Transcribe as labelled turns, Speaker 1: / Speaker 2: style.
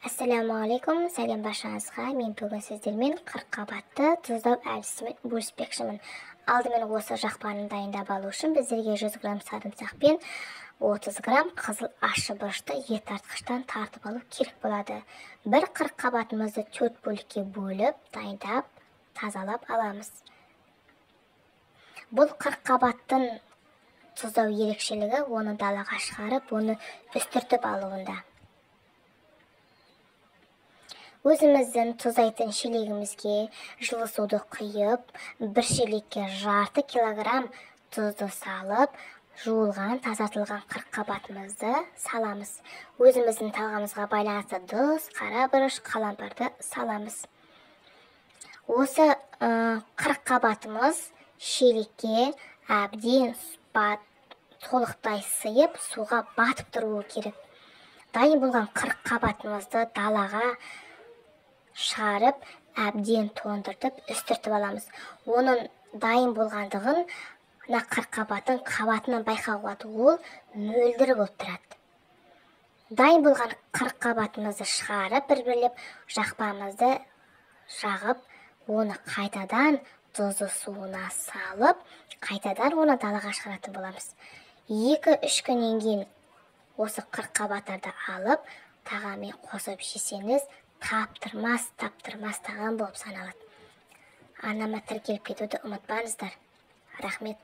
Speaker 1: Assalomu alaykum, salom barchangizga. Men bugun sizlarga qirqqabatni tuzlab әдісімен бөліспекшімін. Алдымен осы жақпаны дайындап алу үшін біздерге 100 грамм сарымсақ пен 30 грамм қызыл ащы бұрышты ет тартқыштан тартып алу керек болады. Бір қырыққабатымызды 4 бөлікке бөліп, дайындап, тазалап аламыз. Бұл қырыққабаттың тұздау ерекшелігі оны далаға шығарып, оны үстіртіп алуында. Өзіміздің тұздайтын шелегімізге жылы суды құйып, бір шелекке жарты килограмм тұзды салып, жуылған, тазартылған қырыққабатымызды саламыз. Өзіміздің талғамымызға байланысты тұз, қара бұрыш, қалампырды саламыз. Осы қырыққабатымыз шелекке әбден толықтай сыйып, суға батып тұруы керек. Дайын болған қырыққабатымызды далаға шығарып, әбден тоңдыртып, үстіртіп аламыз. Оның дайын болғандығын қырыққабаттың қабатынан байқауға болады, ол мөлдір болып тұрады. Дайын болған қырыққабатымызды шығарып, бір-бірлеп жақпамызды жағып, оны қайтадан тұзды суына салып, қайтадан оны далаға шығаратын боламыз. 2-3 күннен кейін осы қырыққабаттарды алып, тағаммен қосып жесеңіз, таптырмас тағам болып саналады. Арнама тіркеліп кетуді ұмытпаңыздар. Рахмет.